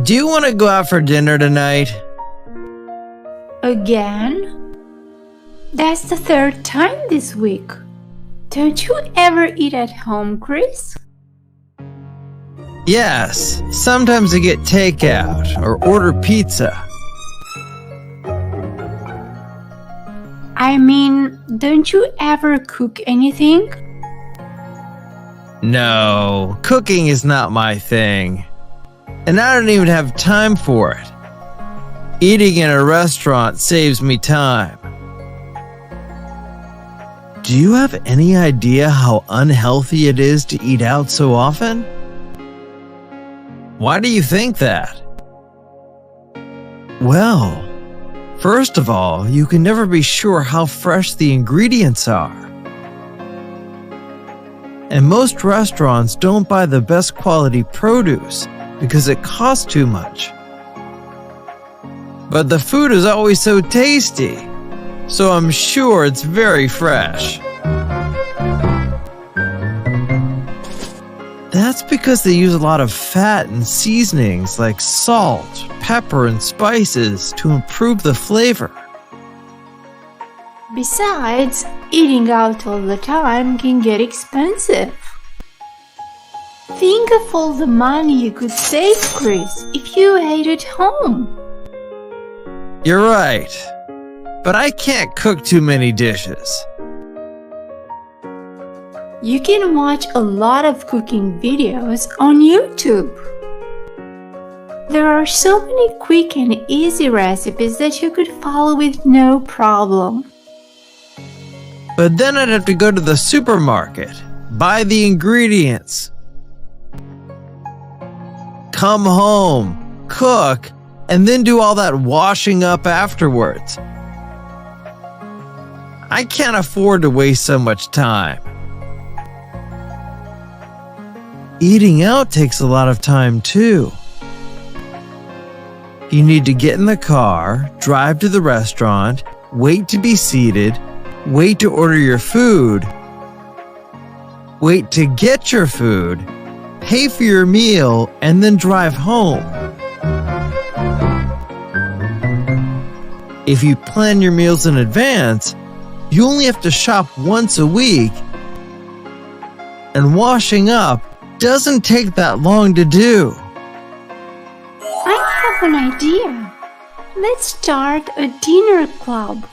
Do you want to go out for dinner tonight? Again? That's the third time this week. Don't you ever eat at home, Chris? Yes, sometimes I get takeout or order pizza. I mean, don't you ever cook anything? No, cooking is not my thing. And I don't even have time for it. Eating in a restaurant saves me time. Do you have any idea how unhealthy it is to eat out so often? Why do you think that? Well, first of all, you can never be sure how fresh the ingredients are. And most restaurants don't buy the best quality produce because it costs too much. But the food is always so tasty, so I'm sure it's very fresh. That's because they use a lot of fat and seasonings like salt, pepper, and spices to improve the flavor. Besides, eating out all the time can get expensive. Think of all the money you could save, Chris, if you ate at home. You're right, but I can't cook too many dishes. You can watch a lot of cooking videos on YouTube. There are so many quick and easy recipes that you could follow with no problem. But then I'd have to go to the supermarket, buy the ingredients, come home, cook, and then do all that washing up afterwards. I can't afford to waste so much time. Eating out takes a lot of time too. You need to get in the car, drive to the restaurant, wait to be seated, wait to order your food, wait to get your food, pay for your meal, and then drive home. If you plan your meals in advance, you only have to shop once a week, and washing up doesn't take that long to do. I have an idea. Let's start a dinner club.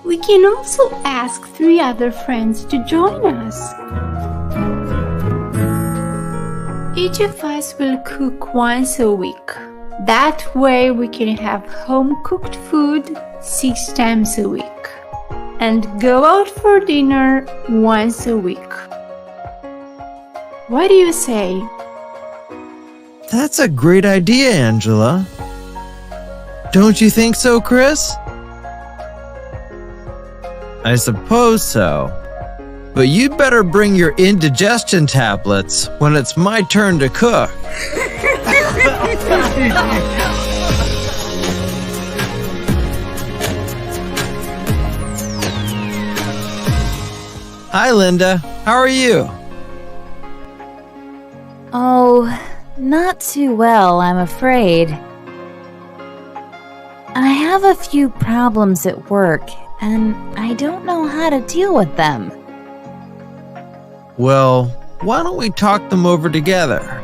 We can also ask 3 other friends to join us. Each of us will cook once a week. That way we can have home-cooked food 6 times a week and go out for dinner once a week. What do you say? That's a great idea, Angela. Don't you think so, Chris? I suppose so. But you'd better bring your indigestion tablets when it's my turn to cook. Hi, Linda. How are you? Oh, not too well, I'm afraid. I have a few problems at work, and I don't know how to deal with them. Well, why don't we talk them over together?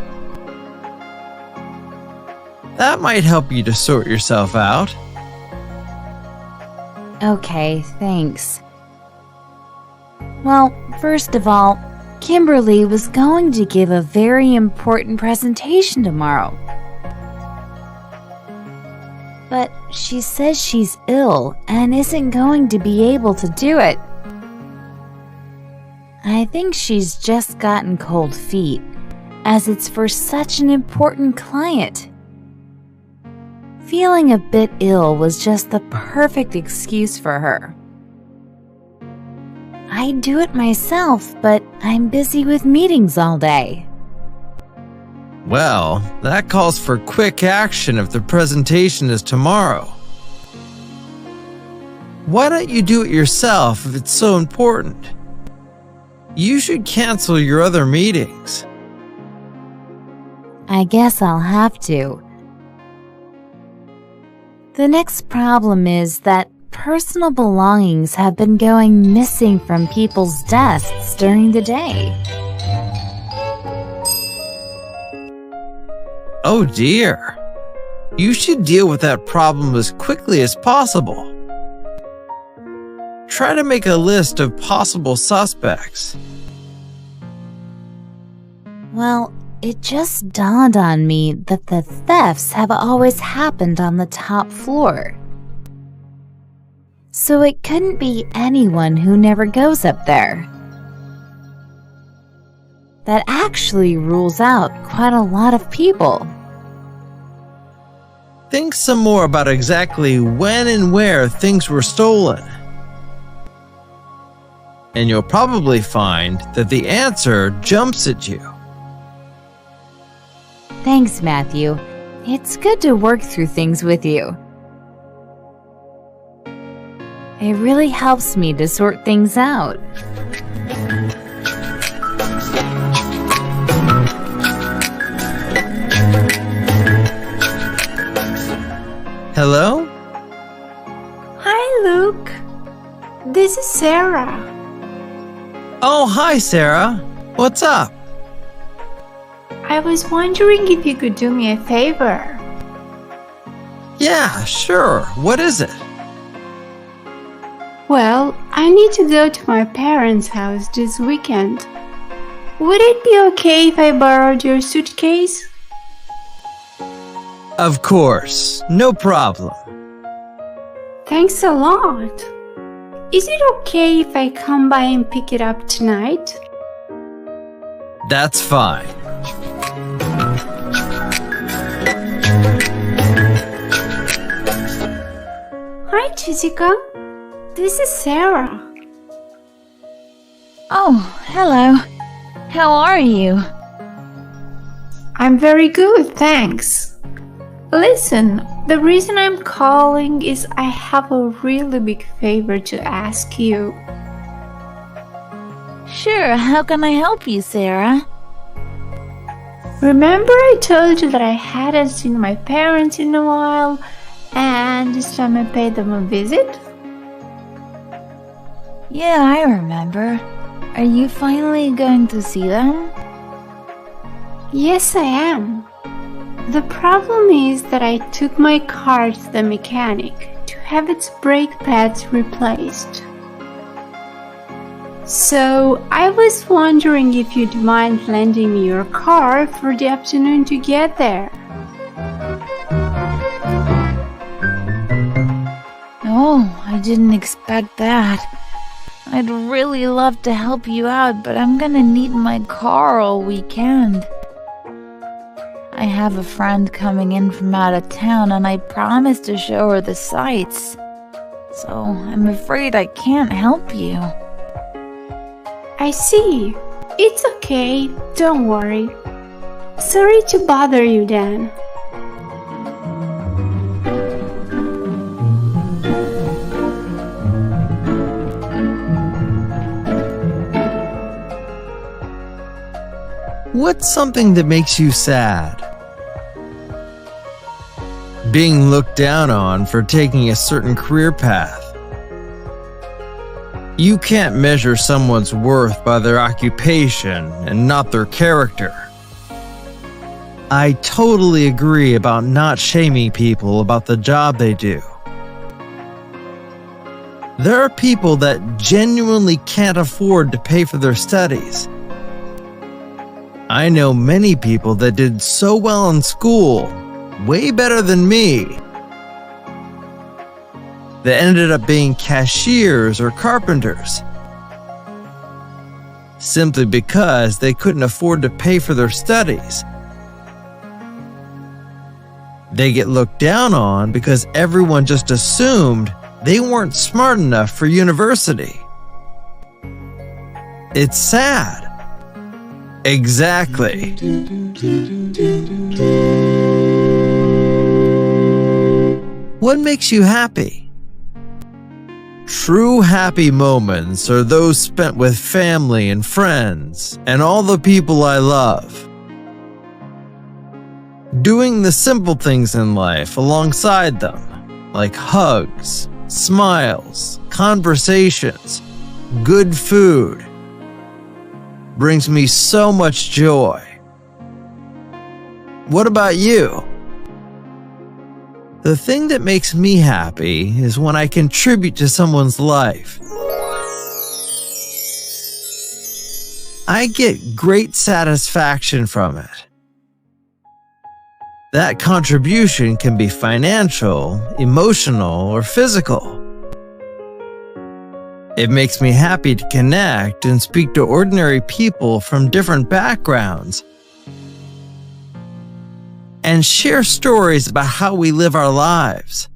That might help you to sort yourself out. Okay, thanks. Well, first of all, Kimberly was going to give a very important presentation tomorrow. But she says she's ill and isn't going to be able to do it. I think she's just gotten cold feet, as it's for such an important client. Feeling a bit ill was just the perfect excuse for her. I'd do it myself, but I'm busy with meetings all day. Well, that calls for quick action if the presentation is tomorrow. Why don't you do it yourself if it's so important? You should cancel your other meetings. I guess I'll have to. The next problem is that personal belongings have been going missing from people's desks during the day. Oh dear. You should deal with that problem as quickly as possible. Try to make a list of possible suspects. Well, it just dawned on me that the thefts have always happened on the top floor. So it couldn't be anyone who never goes up there. That actually rules out quite a lot of people. Think some more about exactly when and where things were stolen. And you'll probably find that the answer jumps at you. Thanks, Matthew. It's good to work through things with you. It really helps me to sort things out. Hello? Hi, Luke. This is Sarah. Oh, hi, Sarah. What's up? I was wondering if you could do me a favor. Yeah, sure. What is it? Well, I need to go to my parents' house this weekend. Would it be okay if I borrowed your suitcase? Of course. No problem. Thanks a lot. Is it okay if I come by and pick it up tonight? That's fine. Hi, Jessica. This is Sarah. Oh, hello. How are you? I'm very good, thanks. Listen, the reason I'm calling is I have a really big favor to ask you. Sure, how can I help you, Sarah? Remember I told you that I hadn't seen my parents in a while and this time I paid them a visit? Yeah, I remember. Are you finally going to see them? Yes, I am. The problem is that I took my car to the mechanic to have its brake pads replaced. So I was wondering if you'd mind lending me your car for the afternoon to get there. Oh, I didn't expect that. I'd really love to help you out, but I'm gonna need my car all weekend. I have a friend coming in from out of town and I promised to show her the sights. So I'm afraid I can't help you. I see. It's okay. Don't worry. Sorry to bother you, Dan. What's something that makes you sad? Being looked down on for taking a certain career path. You can't measure someone's worth by their occupation and not their character. I totally agree about not shaming people about the job they do. There are people that genuinely can't afford to pay for their studies. I know many people that did so well in school, way better than me, that ended up being cashiers or carpenters, simply because they couldn't afford to pay for their studies. They get looked down on because everyone just assumed they weren't smart enough for university. It's sad. Exactly. What makes you happy? True happy moments are those spent with family and friends and all the people I love. Doing the simple things in life alongside them, like hugs, smiles, conversations, good food, brings me so much joy. What about you? The thing that makes me happy is when I contribute to someone's life. I get great satisfaction from it. That contribution can be financial, emotional, or physical. It makes me happy to connect and speak to ordinary people from different backgrounds and share stories about how we live our lives.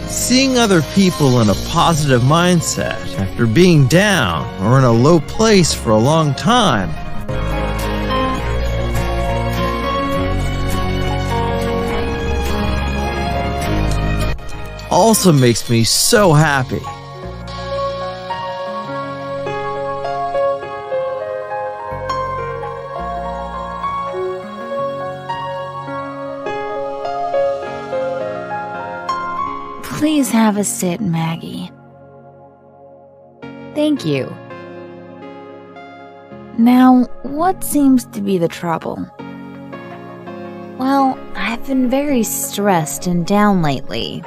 Seeing other people in a positive mindset after being down or in a low place for a long time also makes me so happy. Please have a sit, Maggie. Thank you. Now, what seems to be the trouble? Well, I've been very stressed and down lately.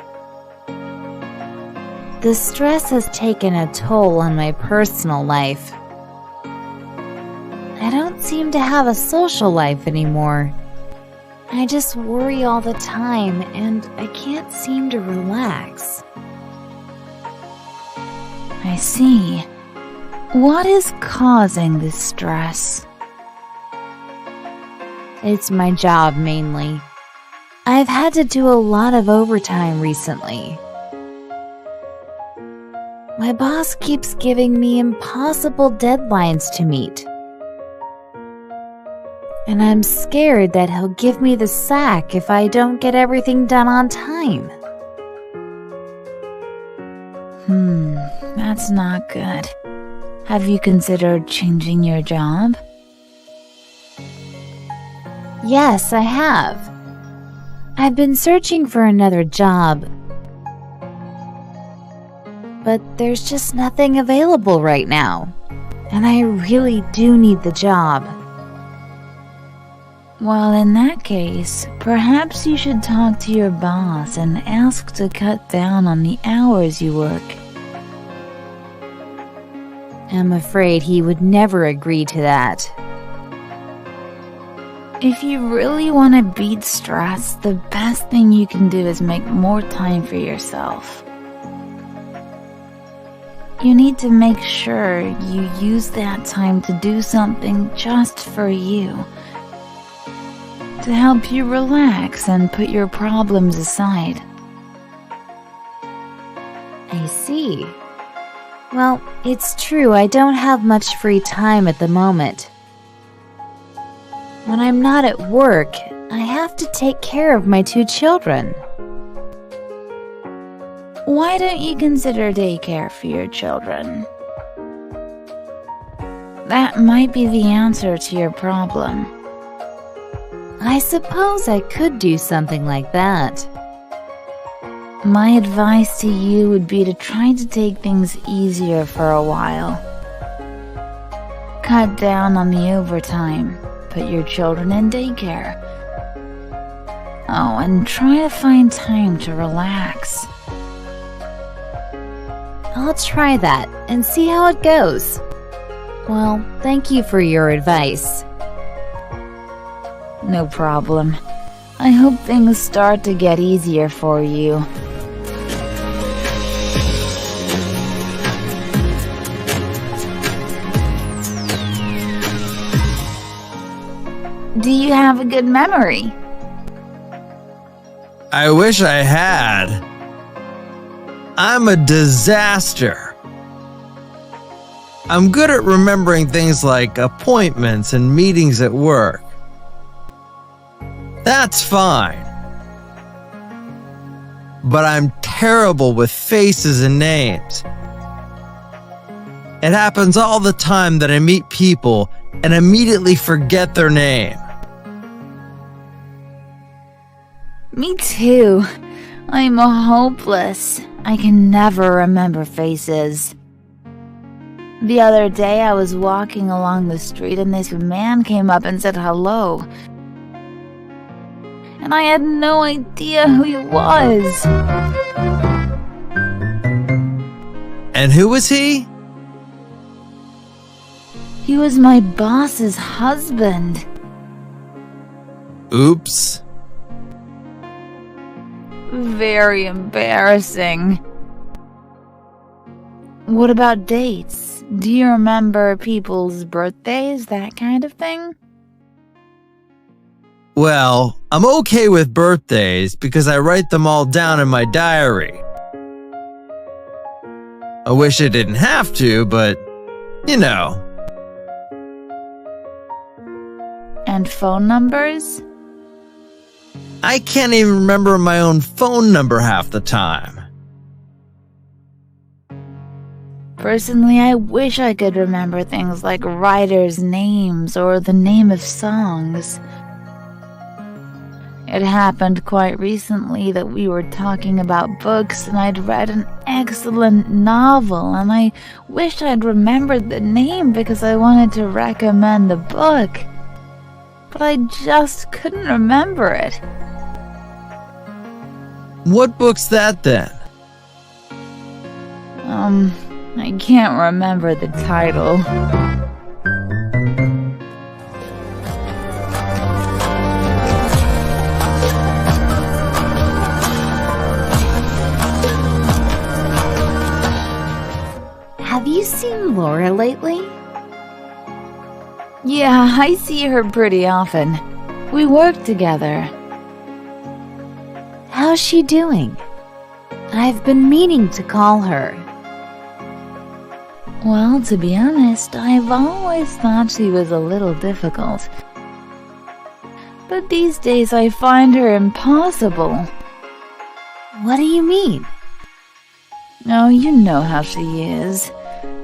The stress has taken a toll on my personal life. I don't seem to have a social life anymore. I just worry all the time, and I can't seem to relax. I see. What is causing this stress? It's my job mainly. I've had to do a lot of overtime recently. My boss keeps giving me impossible deadlines to meet. And I'm scared that he'll give me the sack if I don't get everything done on time. That's not good. Have you considered changing your job? Yes, I have. I've been searching for another job, but there's just nothing available right now, and I really do need the job. Well, in that case, perhaps you should talk to your boss and ask to cut down on the hours you work. I'm afraid he would never agree to that. If you really want to beat stress, the best thing you can do is make more time for yourself. You need to make sure you use that time to do something just for you, to help you relax and put your problems aside. I see. Well, it's true I don't have much free time at the moment. When I'm not at work, I have to take care of my 2 children. Why don't you consider daycare for your children? That might be the answer to your problem. I suppose I could do something like that. My advice to you would be to try to take things easier for a while. Cut down on the overtime. Put your children in daycare. Oh, and try to find time to relax. I'll try that and see how it goes. Well, thank you for your advice. No problem. I hope things start to get easier for you. Do you have a good memory? I wish I had. I'm a disaster. I'm good at remembering things like appointments and meetings at work. That's fine. But I'm terrible with faces and names. It happens all the time that I meet people and immediately forget their name. Me too. I'm hopeless. I can never remember faces. The other day I was walking along the street and this man came up and said hello. And I had no idea who he was. And who was he? He was my boss's husband. Oops. Very embarrassing. What about dates? Do you remember people's birthdays, that kind of thing? Well, I'm okay with birthdays because I write them all down in my diary. I wish I didn't have to, but, you know. And phone numbers? I can't even remember my own phone number half the time. Personally, I wish I could remember things like writers' names or the name of songs. It happened quite recently that we were talking about books and I'd read an excellent novel and I wished I'd remembered the name because I wanted to recommend the book. But I just couldn't remember it. What book's that then? I can't remember the title. Have you seen Laura lately? Yeah, I see her pretty often. We work together. How's she doing? I've been meaning to call her. Well, to be honest, I've always thought she was a little difficult. But these days I find her impossible. What do you mean? Oh, you know how she is.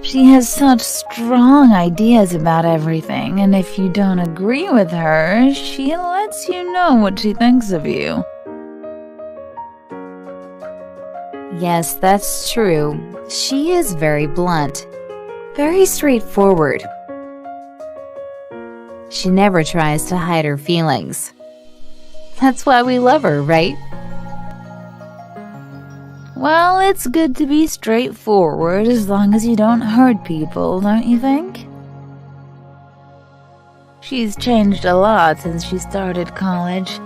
She has such strong ideas about everything, and if you don't agree with her, she lets you know what she thinks of you. Yes, that's true. She is very blunt. Very straightforward. She never tries to hide her feelings. That's why we love her, right? Well, it's good to be straightforward as long as you don't hurt people, don't you think? She's changed a lot since she started college.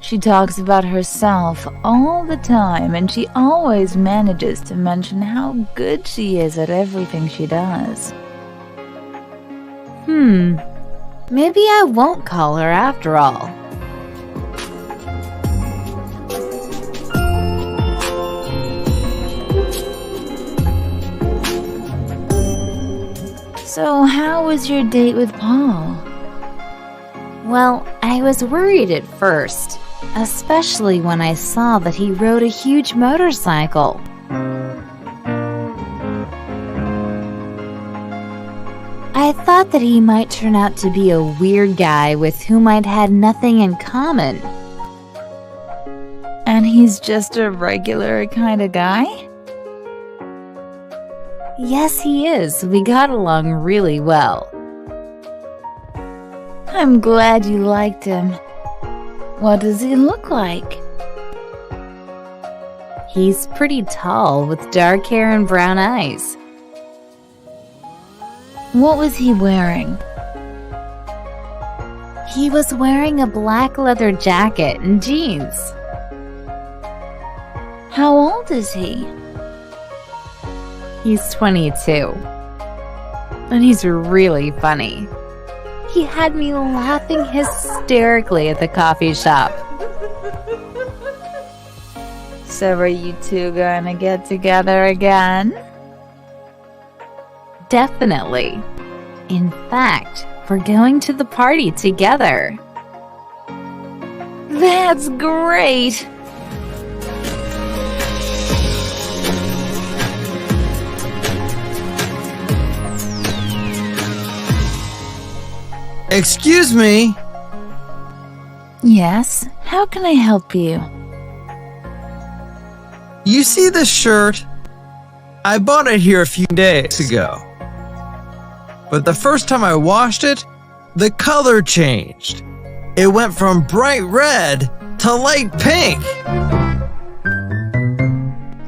She talks about herself all the time, and she always manages to mention how good she is at everything she does. Maybe I won't call her after all. So, how was your date with Paul? Well, I was worried at first, especially when I saw that he rode a huge motorcycle. I thought that he might turn out to be a weird guy with whom I'd had nothing in common. And he's just a regular kind of guy? Yes, he is. We got along really well. I'm glad you liked him. What does he look like? He's pretty tall with dark hair and brown eyes. What was he wearing? He was wearing a black leather jacket and jeans. How old is he? He's 22. And he's really funny. He had me laughing hysterically at the coffee shop. So are you two gonna get together again? Definitely. In fact, we're going to the party together. That's great! Excuse me? Yes, How can I help you? You see this shirt? I bought it here a few days ago. But the first time I washed it, the color changed. It went from bright red to light pink.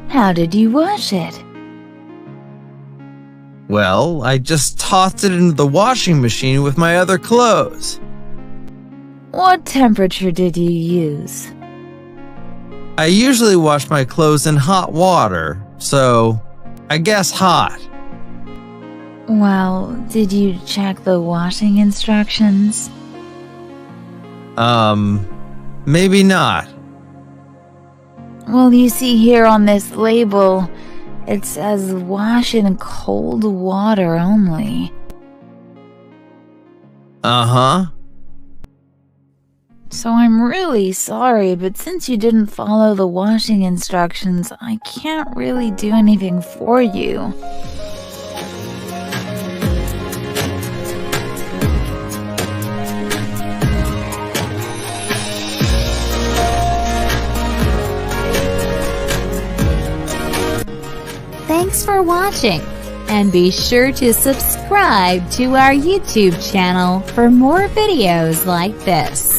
How did you wash it? Well, I just tossed it into the washing machine with my other clothes. What temperature did you use? I usually wash my clothes in hot water, so I guess hot. Well, did you check the washing instructions? Maybe not. Well, you see here on this label, it says wash in cold water only. Uh-huh. So I'm really sorry, but since you didn't follow the washing instructions, I can't really do anything for you. Thanks for watching, and be sure to subscribe to our YouTube channel for more videos like this.